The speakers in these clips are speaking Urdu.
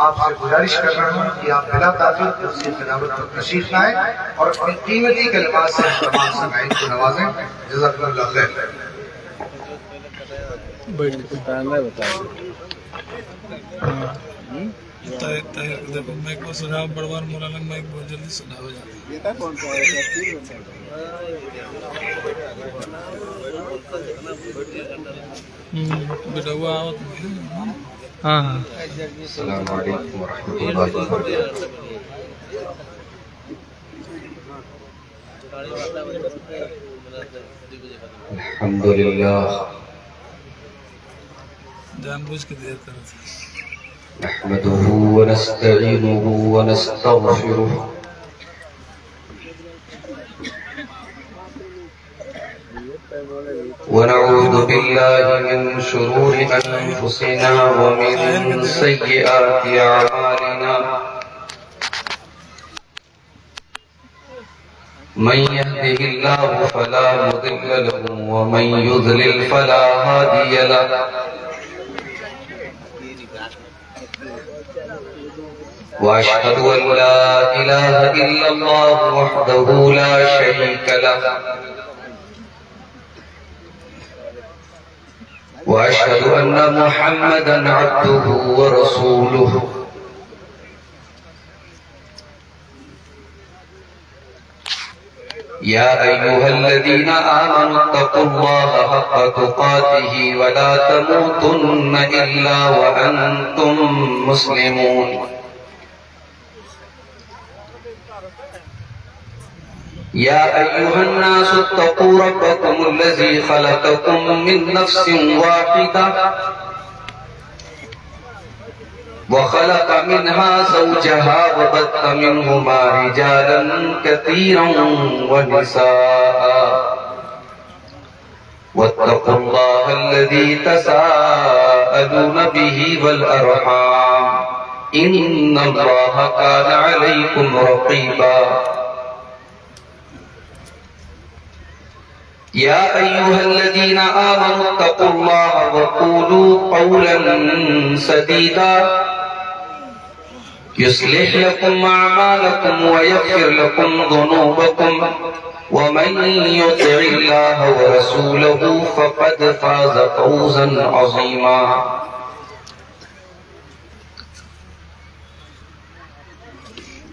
آپ سے گزارش کر رہا ہوں کہ آپ بلا تعجب کرسی خلافت پر تشریف لائیں اور اپنی قیمتی کلمات سے تمام سامعین کو نوازیں. جزاکم اللہ خیر. دیکھو مائک کو سنا بڑوان مولانا مائک بہت جلدی سنا ہو جاتا بیٹا ہوا آؤ ہاں ہاں. السلام علیکم ورحمۃ اللہ وبرکاتہ. الحمدللہ جان بوجھ کے دیر کر تھے. نحمده ونستعینه ونستغفره ونعوذ بالله من شرور أنفسنا ومن سيئات أعمالنا. من يهده الله فلا مضل له ومن يضلل فلا هادي له. وأشهد أن لا إله إلا الله وحده لا شريك له. وأشهد أن محمدا عبده ورسوله. يا أيها الذين آمنوا اتقوا الله حق تقاته ولا تموتن إلا وأنتم مسلمون. يا أيها الناس اتقوا ربكم الذي خلقكم من نفس واحدة وخلق منها زوجها وبث منهما رجالا كثيرا ونساء. واتقوا الله الذي تساءلون به والأرحام إن الله كان عليكم رقيبا. يا أيها الذين آمنوا اتقوا الله وقولوا قولا سديدا يصلح لكم أعمالكم ويغفر لكم ذنوبكم ومن يطع الله ورسوله فقد فاز فوزا عظيما.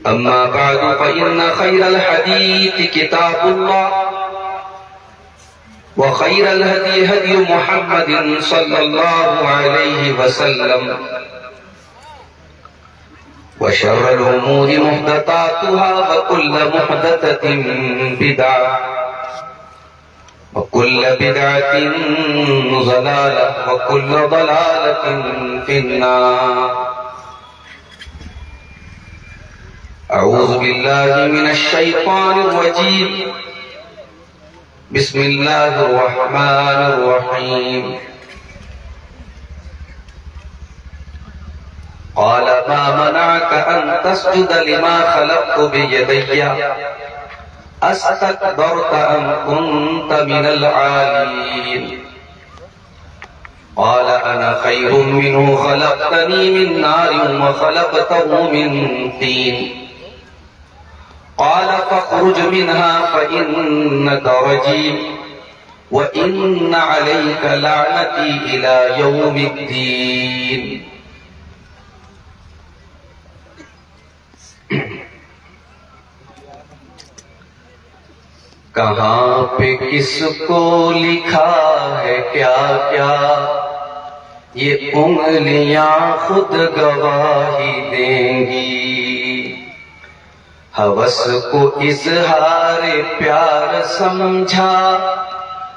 أما بعد فإن خير الحديث كتاب الله وخير الهدي هدي محمد صلى الله عليه وسلم وشر الأمور محدثاتها وكل محدثة بدعة وكل بدعة ضلالة وكل ضلالة في النار. أعوذ بالله من الشيطان الرجيم. بسم الله الرحمن الرحيم. قال ما منعك أن تسجد لما خلقت بيدي أستكبرت أم كنت من العالين. قال أنا خير منه خلقتني من نار وخلقته من طين. قال فاخرج منها فإنك رجيم وإن عليك لعنتي إلى يوم الدين. کہاں پہ کس کو لکھا ہے کیا کیا یہ انگلیاں خود گواہی دیں گی. ہوس کو اظہار پیار سمجھا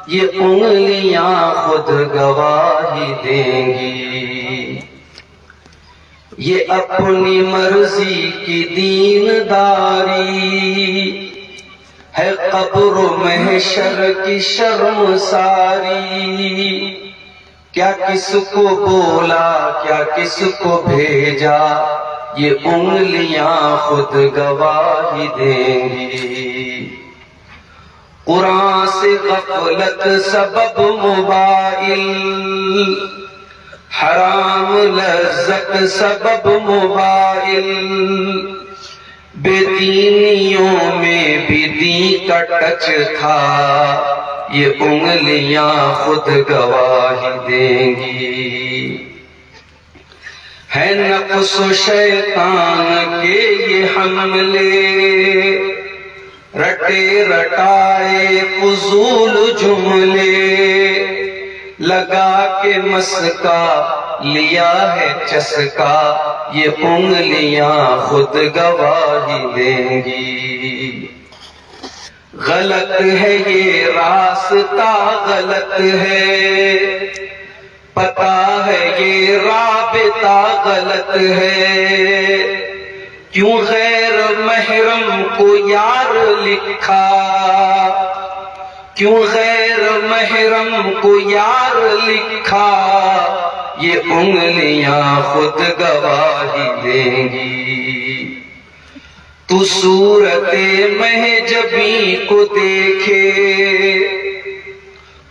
یہ انگلیاں خود گواہی دیں گی. یہ اپنی مرضی کی دینداری ہے قبر و محشر کی شرم ساری. کیا کس کو بولا کیا کس کو بھیجا یہ انگلیاں خود گواہی دیں گی. قرآن سے غفلت سبب موبائل حرام لذت سبب موبائل، بے دینیوں میں بھی دین کا ٹچ تھا، یہ انگلیاں خود گواہی دیں گی۔ ہے نفس و شیطان کے یہ حملے، رٹے رٹائے فضول جملے، لگا کے مسکا لیا ہے چسکا، یہ انگلیاں خود گواہی دیں گی۔ غلط ہے یہ راستہ غلط ہے، پتہ ہے یہ رابطہ غلط ہے، کیوں غیر محرم کو یار لکھا، کیوں غیر محرم کو یار لکھا، یہ انگلیاں خود گواہی دیں گی۔ تو صورت مہجبی کو دیکھے،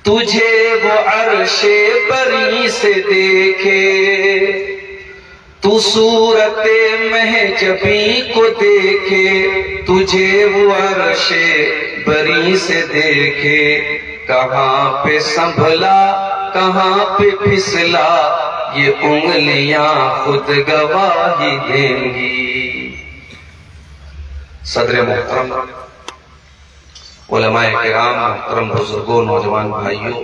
تجھے وہ عرش بری سے دیکھے، تو صورت مہجبی کو دیکھے، تجھے وہ عرش بری سے دیکھے، کہاں پہ سنبھلا کہاں پہ پھسلا، یہ انگلیاں خود گواہی دیں گی۔ صدر محترم، علماء کرام، محترم بزرگوں، نوجوان بھائیوں،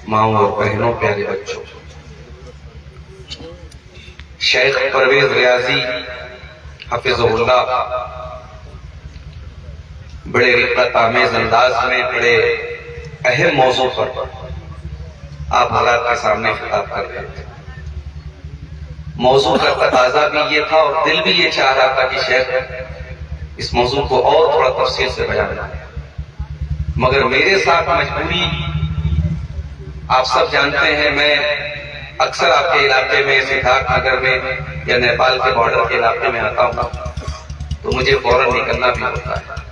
ماؤں اور بہنوں، پیارے بچوں، شیخ پرویز ریاضی حفظہ اللہ بڑے رقت آمیز انداز میں بڑے اہم موضوع پر آپ حضرات کے سامنے خطاب کر رہے تھے۔ موضوع کا تقاضا بھی یہ تھا اور دل بھی یہ چاہ رہا تھا کہ شیخ اس موضوع کو اور تھوڑا تفصیل سے بیان کریں، مگر میرے ساتھ مجبوری، آپ سب جانتے ہیں میں اکثر آپ کے علاقے میں، سدھارتھ نگر میں یا نیپال کے بارڈر کے علاقے میں آتا ہوں تو مجھے فوراً نکلنا بھی ہوتا ہے۔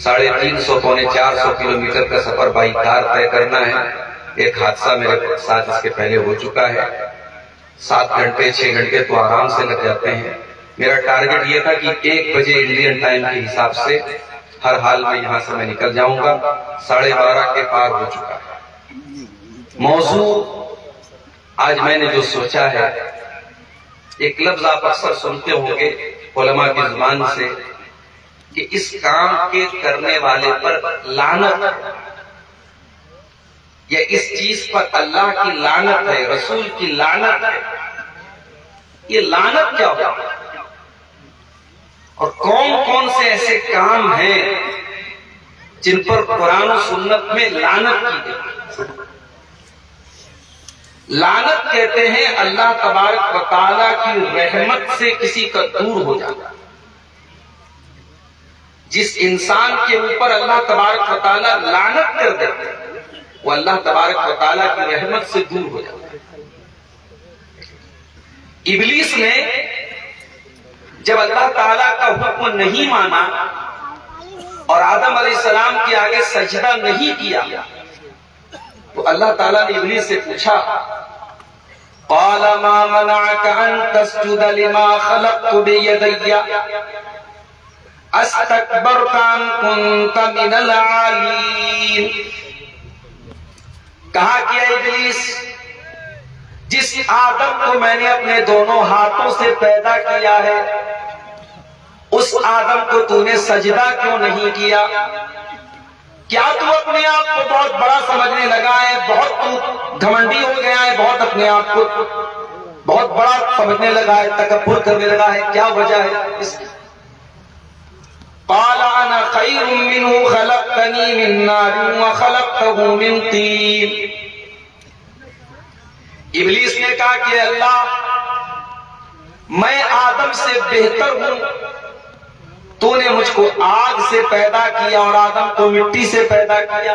350 پونے 400 کلومیٹر کا سفر بائی کار طے کرنا ہے۔ ایک حادثہ میرے ساتھ اس کے پہلے ہو چکا ہے، 7 گھنٹے 6 گھنٹے تو آرام سے لگ جاتے ہیں۔ میرا ٹارگٹ یہ تھا کہ 1 بجے انڈین ٹائم کے حساب سے ہر حال میں یہاں سے میں نکل جاؤں گا۔ 12:30 کے پار ہو چکا ہے۔ موضوع آج میں نے جو سوچا ہے، ایک لفظ آپ اکثر سنتے ہوں گے علماء کی زبان سے کہ اس کام کے کرنے والے پر لعنت، یا اس چیز پر اللہ کی لعنت ہے، رسول کی لعنت ہے۔ یہ لعنت کیا ہوتا ہے اور کون کون سے ایسے کام ہیں جن پر قرآن و سنت میں لعنت کی گئی؟ لعنت کہتے ہیں اللہ تبارک و تعالیٰ کی رحمت سے کسی کا دور ہو جانا۔ جس انسان کے اوپر اللہ تبارک و تعالیٰ لعنت کر دیتے ہیں وہ اللہ تبارک و تعالیٰ کی رحمت سے دور ہو جاتا ہے۔ ابلیس نے جب اللہ تعالیٰ کا حکم نہیں مانا اور آدم علیہ السلام کے آگے سجدہ نہیں کیا تو اللہ تعالیٰ نے ابلیس سے پوچھا، قال ما منعك ان تسجد لما خلقت بيدي استكبرت ام كنت من العالين۔ کہا کہ اے ابلیس، جس آدم کو میں نے اپنے دونوں ہاتھوں سے پیدا کیا ہے اس آدم کو تو نے سجدہ کیوں نہیں کیا؟ کیا تو اپنے آپ کو بہت بڑا سمجھنے لگا ہے، بہت تو گھمنڈی ہو گیا ہے، بہت اپنے آپ کو بہت بڑا سمجھنے لگا ہے، تکبر کرنے لگا ہے؟ کیا وجہ ہے اس کی؟ قال انا خیر منه خلقتنی من نار وخلقته من طین۔ ابلیس نے کہا کہ اللہ، میں آدم سے بہتر ہوں، تو نے مجھ کو آگ سے پیدا کیا اور آدم کو مٹی سے پیدا کیا۔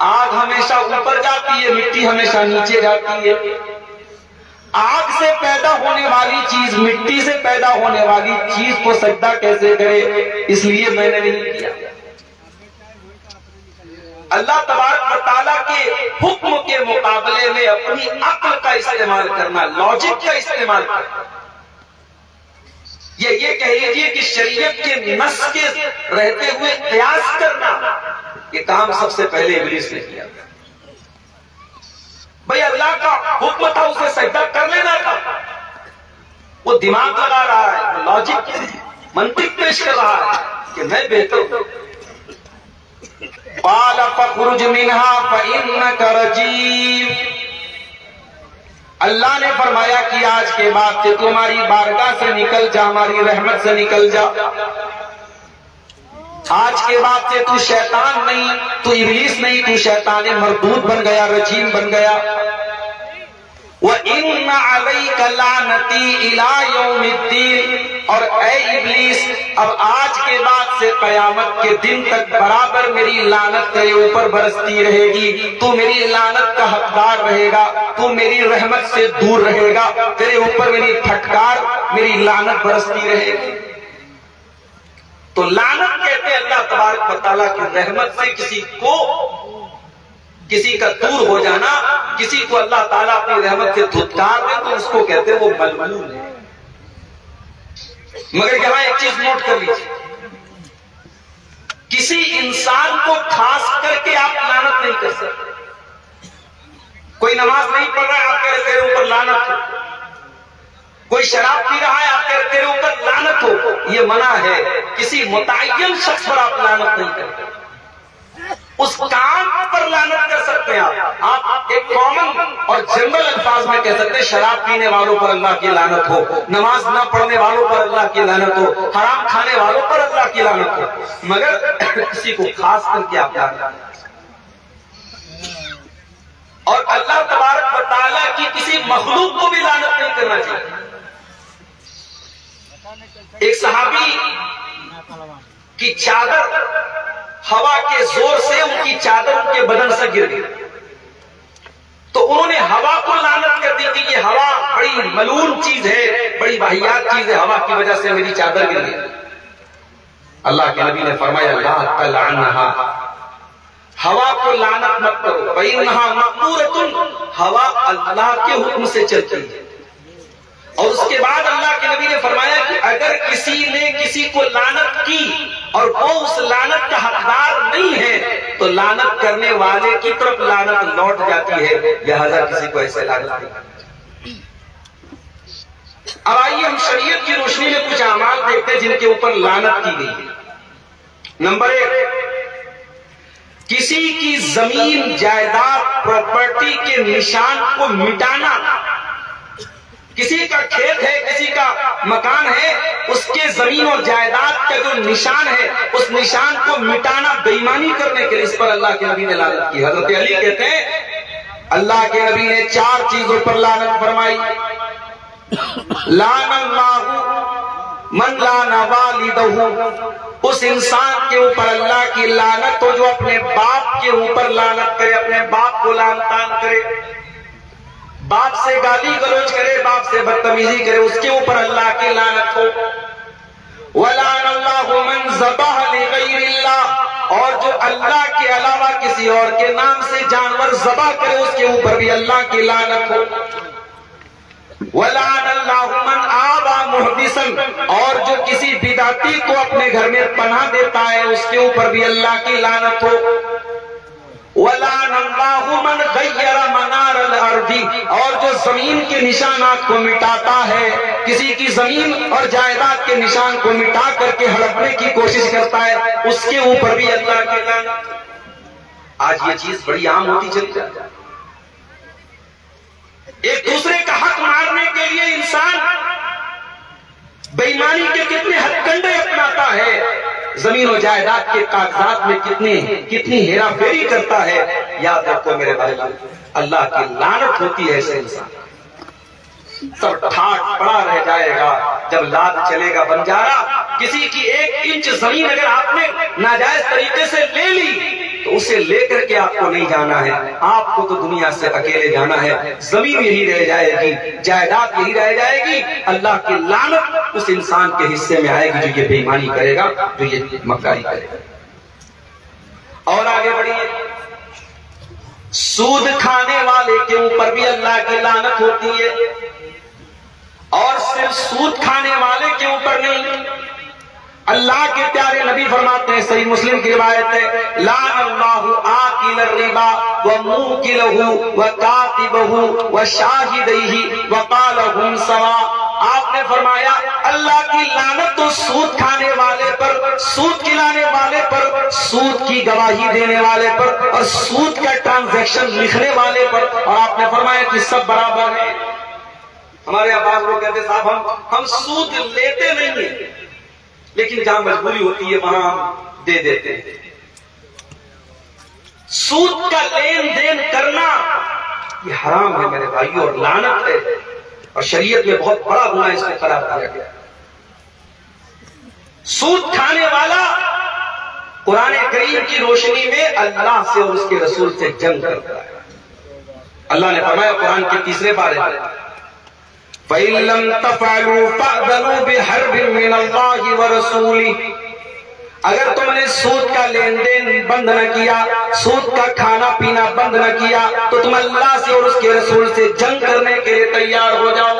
آگ ہمیشہ اوپر جاتی ہے، مٹی ہمیشہ نیچے جاتی ہے۔ آگ سے پیدا ہونے والی چیز مٹی سے پیدا ہونے والی چیز کو سجدہ کیسے کرے؟ اس لیے میں نے نہیں کیا۔ اللہ تبارک و تعالیٰ کے حکم کے مقابلے میں اپنی عقل کا استعمال کرنا، لاجک کا استعمال کرنا، یہ کہہ لیجیے کہ شریعت کے نص کے رہتے ہوئے قیاس کرنا، یہ کام سب سے پہلے ابلیس نے کیا۔ بھئی اللہ کا حکم تھا، اسے سجدہ کر لینا تھا، وہ دماغ لگا رہا ہے، لاجک منطق پیش کر رہا ہے کہ میں بہتر ہوں۔ قال فاخرج منها فإنك رجيم، اللہ نے فرمایا کہ آج کے بعد سے تمہاری بارگاہ سے نکل جا، ہماری رحمت سے نکل جا، آج کے بعد سے تو شیطان نہیں، تو ابلیس نہیں، تو شیطان مردود بن گیا، رجیم بن گیا۔ وَإِنَّ عَلَيْكَ لَعْنَتِي إِلَىٰ يَوْمِ الدِّينِ، اور اے ابلیس اب آج کے بعد سے قیامت کے دن تک برابر میری لعنت تیرے اوپر برستی رہے گی، تو میری لعنت کا حقدار رہے گا، تو میری رحمت سے دور رہے گا، تیرے اوپر میری پھٹکار، میری لعنت برستی رہے گی۔ تو لعنت کہتے ہیں اللہ تبارک و تعالیٰ کی رحمت سے کسی کا دور ہو جانا، کسی کو اللہ تعالیٰ اپنی رحمت سے دھتکار دے تو اس کو کہتے ہیں وہ ملعون ہے۔ مگر یہاں ایک چیز نوٹ کر لیجیے، کسی انسان کو خاص کر کے آپ لعنت نہیں کر سکتے۔ کوئی نماز نہیں پڑھ رہا ہے، آپ کہہ رہے تیرے اوپر لعنت ہو، کوئی شراب پی رہا ہے، آپ کہہ رہے تیرے اوپر لعنت ہو، یہ منع ہے۔ کسی متعین شخص پر آپ لعنت نہیں کرتے، اس کام پر لعنت کر سکتے ہیں آپ ایک کامن اور جنرل الفاظ میں کہہ سکتے ہیں شراب پینے والوں پر اللہ کی لعنت ہو، نماز نہ پڑھنے والوں پر اللہ کی لعنت ہو، حرام کھانے والوں پر اللہ کی لعنت ہو، مگر کسی کو خاص کر کے آپ لعنت۔ اور اللہ تبارک و تعالیٰ کی کسی مخلوق کو بھی لعنت نہیں کرنا چاہیے۔ ایک صحابی کی چادر ہوا کے زور سے ان کی چادر ان کے بدن سے گر گئی، تو انہوں نے ہوا کو لعنت کر دی کہ یہ ہوا بڑی ملعون چیز ہے، بڑی واہیات چیز ہے، ہوا کی وجہ سے میری چادر گر گئی۔ اللہ کے نبی نے فرمایا لا تلعنھا، ہوا کو لعنت مت کرو، فإنھا مأمورۃ، ہوا اللہ کے حکم سے چلتی ہے۔ اور اس کے بعد اللہ کے نبی نے فرمایا کہ اگر کسی نے کسی کو لعنت کی اور وہ اس لعنت کا حقدار نہیں ہے تو لعنت کرنے والے کی طرف لعنت لوٹ جاتی ہے، لہذا کسی کو ایسے لعنت نہیں کرنا۔ اب آئیے ہم شریعت کی روشنی میں کچھ اعمال دیکھتے ہیں جن کے اوپر لعنت کی گئی ہے۔ نمبر 1، کسی کی زمین، جائیداد، پراپرٹی کے نشان کو مٹانا۔ کسی کا کھیت ہے، کسی کا مکان ہے، اس کے زمین اور جائیداد کا جو نشان ہے اس نشان کو مٹانا بے ایمانی کرنے کے لیے، اس پر اللہ کے نبی نے لعنت کی۔ حضرت علی کہتے ہیں اللہ کے نبی نے 4 چیزوں پر لعنت فرمائی۔ لعن اللہ من لعن والدہ، اس انسان کے اوپر اللہ کی لعنت ہو جو اپنے باپ کے اوپر لعنت کرے، اپنے باپ کو لعن طعن کرے، باپ سے گالی گلوچ کرے، باپ سے بدتمیزی کرے، اس کے اوپر اللہ کی لعنت ہو۔ وَلَعَنَ اللَّهُ مَنْ ذَبَحَ لِغَيْرِ اللَّهِ، اور جو اللہ کے علاوہ کسی اور کے نام سے جانور ذبح کرے اس کے اوپر بھی اللہ کی لعنت ہو۔ وَلَعَنَ اللَّهُ مَنْ آوَى مُحْدِثًا، اور جو کسی بدعتی کو اپنے گھر میں پناہ دیتا ہے اس کے اوپر بھی اللہ کی لعنت ہو۔ وَلَعَنَ اللَّهُ مَنْ غَيَّرَ مَنَارَ الْأَرْضِ، اور جو زمین کے نشانات کو مٹاتا ہے، کسی کی زمین اور جائیداد کے نشان کو مٹا کر کے ہڑپنے کی کوشش کرتا ہے، اس کے اوپر بھی اللہ کی لعنت۔ آج یہ چیز بڑی عام ہوتی چلی جاتی ہے۔ ایک دوسرے کا حق مارنے کے لیے انسان بے ایمانی کے کتنے ہتھ کنڈے اپناتا ہے، زمین و جائیداد کے کاغذات میں کتنی ہیرا پھیری کرتا ہے۔ یاد رکھو میرے بھائی، اللہ کی لعنت ہوتی ہے ایسے انسان، سب ٹھاٹ پڑا رہ جائے گا جب لاد چلے گا بنجارا۔ کسی کی 1 انچ زمین اگر آپ نے ناجائز طریقے سے لے لی تو اسے لے کر کے آپ کو نہیں جانا ہے، آپ کو تو دنیا سے اکیلے جانا ہے۔ زمین یہی رہ جائے گی، جائیداد یہی رہ جائے گی، اللہ کی لعنت اس انسان کے حصے میں آئے گی جو یہ بے ایمانی کرے گا، جو یہ مکاری کرے گا۔ اور آگے بڑھیے، سود کھانے والے کے اوپر بھی اللہ کی لعنت ہوتی ہے، اور صرف سود کھانے والے کے اوپر نہیں، اللہ کے پیارے نبی فرماتے ہیں، صحیح مسلم کی روایت ہے، لعن اللہ آکل الربا وموکلہ وکاتبہ وشاہدیہ وقال ہم سواء۔ آپ نے فرمایا اللہ کی لعنت تو سود کھانے والے پر، سود کھلانے والے پر، سود کی گواہی دینے والے پر، اور سود کا ٹرانزیکشن لکھنے والے پر، اور آپ نے فرمایا کہ سب برابر ہیں۔ ہمارے یہاں بعض لوگ کہتے ہیں صاحب ہم سود لیتے نہیں ہیں، لیکن جہاں مجبوری ہوتی ہے وہاں ہم دے دیتے ہیں۔ سود کا لین دین کرنا یہ حرام ہے میرے بھائیوں، اور لعنت ہے، اور شریعت میں بہت بڑا گناہ اس کو قرار دیا گیا۔ سود کھانے والا قرآن کریم کی روشنی میں اللہ سے اور اس کے رسول سے جنگ کرتا ہے۔ اللہ نے فرمایا قرآن کے تیسرے پارے میں، فَإِن لَّمْ تَفْعَلُوا فَأْذَنُوا بِحَرْبٍ مِّنَ اللَّهِ وَرَسُولِهِ۔ اگر تم نے سود کا لین دین بند نہ کیا، سود کا کھانا پینا بند نہ کیا، تو تم اللہ سے اور اس کے رسول سے جنگ کرنے کے لیے تیار ہو جاؤ۔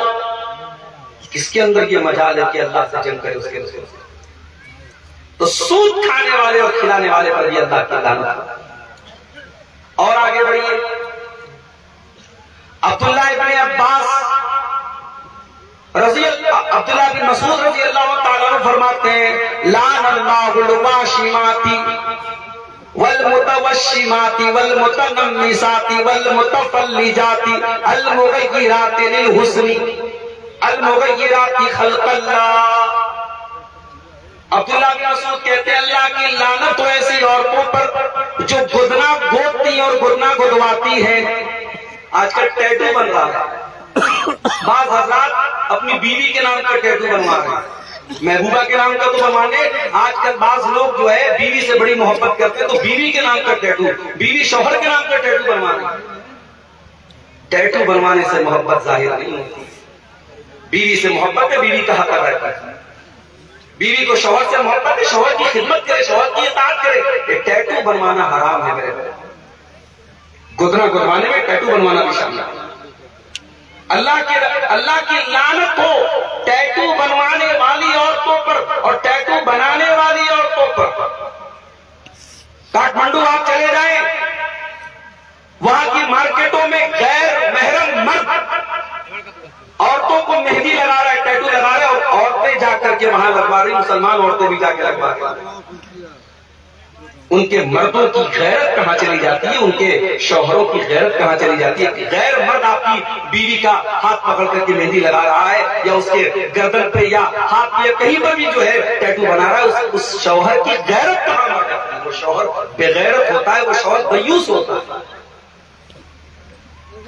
کس کے اندر یہ مجال ہے کہ اللہ سے جنگ کرے، اس کے رسول سے؟ تو سود کھانے والے اور کھلانے والے پر بھی اللہ کی لعنت۔ اور آگے بڑھیے، عبداللہ ابن عباس عبداللہ بن مسعود رضی اللہ تعالیٰ عنہ فرماتے ہیں، لعن اللہ الواشمات والمتوشمات والمتنمسات والمتفلجات المغیرات للحسن المغیرات خلق اللہ۔ عبداللہ بن مسعود کہتے ہیں اللہ کی لعنت ہو ایسی عورتوں پر جو گدنا گودتی اور گدنا گدواتی ہے۔ آج کل ٹیٹو بن رہا ہے، بعض حضرات اپنی بیوی کے نام کا ٹیٹو بنوا رہے ہیں، محبوبہ کے نام کا تو بنوانے، آج کل بعض لوگ جو ہے بیوی سے بڑی محبت کرتے ہیں تو بیوی کے نام کا ٹیٹو، بیوی شوہر کے نام کا ٹیٹو بنوا رہے ہیں۔ ٹیٹو بنوانے سے محبت ظاہر نہیں ہوتی، بیوی سے محبت ہے، بیوی کا حق ادا کرے، بیوی کو شوہر سے محبت ہے، شوہر کی خدمت کرے، شوہر کی اطاعت کرے۔ یہ ٹیٹو بنوانا حرام ہے میرے بھائی، گدنا گدوانے میں ٹیٹو بنوانا بھی شامل ہے۔ اللہ کی لعنت ہو ٹیٹو بنوانے والی عورتوں پر اور ٹیٹو بنانے والی عورتوں پر۔ کاٹمنڈو آپ چلے جائیں، وہاں کی مارکیٹوں میں غیر محرم مرد عورتوں کو مہندی لگا رہا ہے، ٹیٹو لگا رہا ہے، اور عورتیں جا کر کے وہاں لگوا رہی، مسلمان عورتیں بھی جا کے لگوا رہی۔ ان کے مردوں کی غیرت کہاں چلی جاتی ہے، ان کے شوہروں کی غیرت کہاں چلی جاتی ہے؟ غیر مرد آپ کی بیوی کا ہاتھ پکڑ کر کے مہندی لگا رہا ہے، یا اس کے گردن پہ یا ہاتھ پہ کہیں پر بھی جو ہے ٹیٹو بنا رہا ہے، اس شوہر کی غیرت کہاں مر جاتی ہے؟ وہ شوہر بے غیرت ہوتا ہے، وہ شوہر دیوس ہوتا ہے۔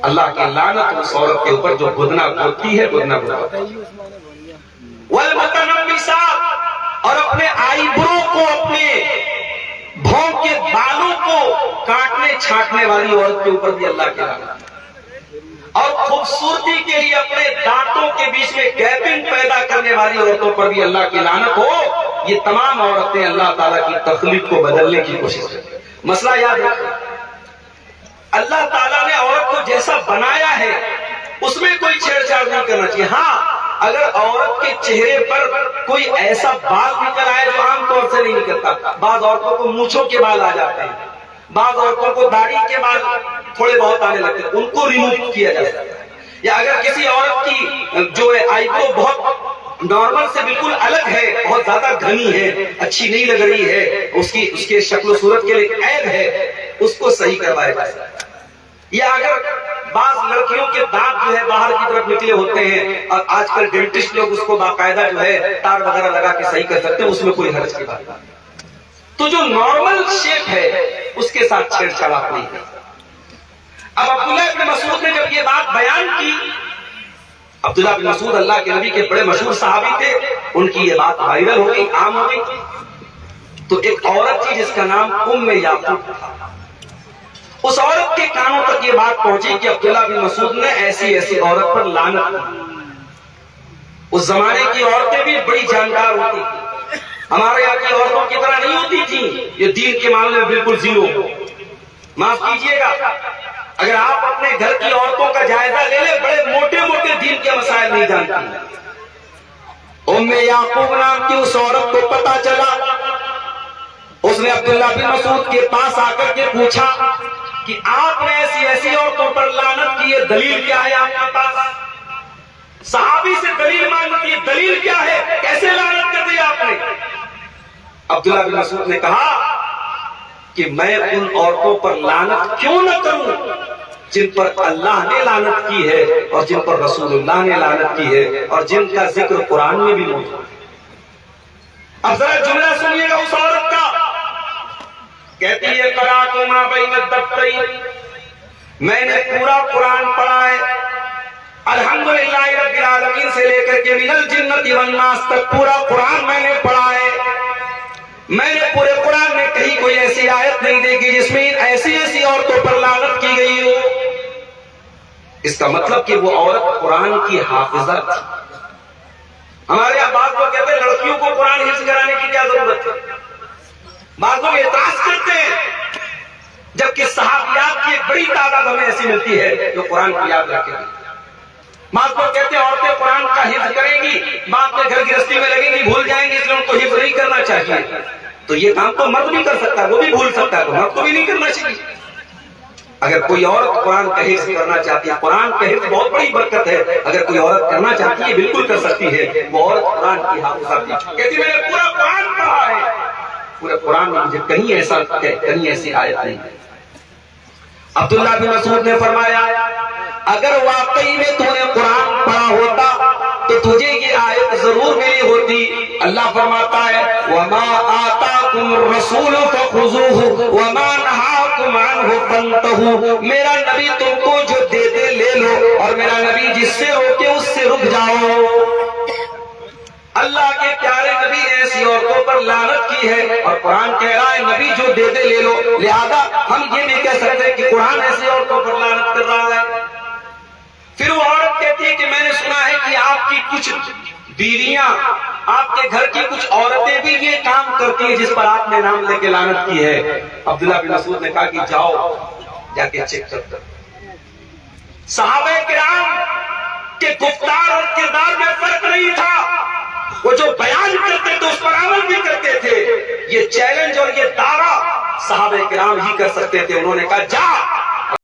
اللہ کی لعنت اس عورت کے اوپر جو گدنا گودتی ہے، گدنا گدواتی ہے۔ والمتنمسات، اور اپنے آئی برو کو، اپنے بھونگ کے بالوں کو کاٹنے چھانٹنے والی عورت کے اوپر بھی اللہ کی لعنت، اور خوبصورتی کے لیے اپنے دانتوں کے بیچ میں گیپنگ پیدا کرنے والی عورتوں پر بھی اللہ کی لعنت ہو۔ یہ تمام عورتیں اللہ تعالیٰ کی تخلیق کو بدلنے کی کوشش کرتی ہیں۔ مسئلہ یاد رکھیں، اللہ تعالیٰ نے عورت کو جیسا بنایا ہے اس میں کوئی چھیڑ چھاڑ نہیں کرنا چاہیے۔ ہاں، اگر عورت کے چہرے پر کوئی ایسا بال نکل آئے جو عام طور سے نہیں نکلتا، بعض عورتوں کو مونچھوں کے بال آ جاتے ہیں، بعض عورتوں کو داڑھی کے بال تھوڑے بہت آنے لگتے ہیں، ان کو ریموو کیا جا سکتا ہے۔ یا اگر کسی عورت کی جو ہے آئی برو بہت نارمل سے بالکل الگ ہے، بہت زیادہ گھنی ہے، اچھی نہیں لگ رہی ہے، اس کے شکل و صورت کے لیے عیب ہے، اس کو صحیح کروایا جا سکتا ہے۔ یا اگر بعض لڑکیوں کے دانت جو ہے باہر کی طرف نکلے ہوتے ہیں، اور آج کل ڈینٹسٹ لوگ اس کو باقاعدہ جو ہے تار وغیرہ لگا کے صحیح کر سکتے ہیں، اس میں کوئی حرج کی بات نہیں۔ تو جو نارمل شیپ ہے اس کے ساتھ چھیڑ چھاڑ آپ نہیں کرتے۔ اب عبداللہ بن مسعود نے جب یہ بات بیان کی، عبداللہ بن مسعود اللہ کے نبی کے بڑے مشہور صحابی تھے، ان کی یہ بات وائرل ہو گئی، عام ہو گئی۔ تو ایک عورت تھی جس کا نام ام یعقوب تھا، اس عورت کے کانوں تک یہ بات پہنچی کہ عبداللہ بن مسعود نے ایسی ایسی عورت پر لعنت کی۔ اس زمانے کی عورتیں بھی بڑی جانکار ہوتی تھی، ہمارے یہاں کی عورتوں کی طرح نہیں ہوتی تھی، یہ دین کے معاملے میں بالکل زیرو۔ معاف کیجیے گا، اگر آپ اپنے گھر کی عورتوں کا جائزہ لے لیں، بڑے موٹے موٹے دین کے مسائل نہیں جانتی. ام یعقوب نام کی اس عورت کو پتا چلا، اس نے عبداللہ بن مسعود کے پاس آ کر کے پوچھا کہ آپ نے ایسی ایسی عورتوں پر لعنت کی ہے، دلیل کیا ہے آپ کے پاس؟ صحابی سے دلیل مانگتی ہے، دلیل کیا ہے، کیسے لعنت کر دی آپ نے؟ عبداللہ بن مسعود نے کہا کہ میں ان عورتوں پر لعنت کیوں نہ کروں جن پر اللہ نے لعنت کی ہے اور جن پر رسول اللہ نے لعنت کی ہے اور جن کا ذکر قرآن میں بھی موجود ہے. اب ذرا جملہ سنیے گا اس عورت کا. کہتی ہے قرأت ما بین الدفتین، میں نے پورا قرآن پڑھا ہے، الحمدللہ رب العالمین سے لے کر کے من الجنۃ والناس تک پورا قرآن میں نے پڑھا ہے. میں نے پورے قرآن میں کہیں کوئی ایسی آیت نہیں دیکھی جس میں ایسی ایسی عورتوں پر لعنت کی گئی ہو. اس کا مطلب کہ وہ عورت قرآن کی حافظہ تھی. ہمارے یہاں بعض لوگ کہتے ہیں لڑکیوں کو قرآن حفظ کرانے کی کیا ضرورت ہے. بعض لوگ اعتراض کرتے ہیں، جبکہ صحابیات کی ایک بڑی تعداد ہمیں ایسی ملتی ہے جو قرآن کو یاد رکھیں گی. بعض لوگ کہتے ہیں عورتیں قرآن کا حفظ کریں گی، بعد میں گھر گرہستی میں لگیں گی، بھول جائیں گی، اس لیے ان کو حفظ نہیں کرنا چاہیے. تو یہ کام تو مرد بھی کر سکتا ہے، وہ بھی بھول سکتا ہے، تو مرد کو بھی نہیں کرنا چاہیے. اگر کوئی عورت قرآن کا حفظ کرنا چاہتی ہے، قرآن کا حفظ بہت بڑی برکت ہے، اگر کوئی عورت کرنا چاہتی ہے بالکل کر سکتی ہے. وہ عورت قرآن کی حافظہ تھی، کہتی میں نے پورا قرآن پڑھا ہے، پورے قرآن میں مجھے کہیں ایسا کہیں ایسی آیت نہیں ہے. عبداللہ بن مسعود نے فرمایا اگر واقعی میں تو نے قرآن پڑھا ہوتا تو تجھے یہ آیت ضرور ملی ہوتی. اللہ فرماتا ہے وما آتاکم الرسول فخذوہ وما نہاکم عنہ فانتہوا، میرا نبی تم کو جو دے دے لے لو اور میرا نبی جس سے روکے اس سے رک جاؤ. اللہ کے پیارے نبی نے ایسی عورتوں پر لعنت کی ہے اور قرآن کہہ رہا ہے نبی جو دے دے لے لو. لہذا ہم یہ نہیں کہہ سکتے کہ قرآن ایسی عورتوں پر لعنت کر رہا ہے. پھر وہ عورت کہتی ہے کہ میں نے سنا ہے کہ آپ کی کچھ بیویاں، آپ کے گھر کی کچھ عورتیں بھی یہ کام کرتی ہیں جس پر آپ نے نام لے کے لعنت کی ہے. عبداللہ بن مسعود نے کہا کہ جاؤ جا کے چیک کر دو. صحابہ کرام کے گفتار اور کردار میں فرق نہیں تھا، وہ جو بیان کرتے تھے اس پر عمل بھی کرتے تھے. یہ چیلنج اور یہ دعویٰ صحابہ کرام ہی کر سکتے تھے. انہوں نے کہا جا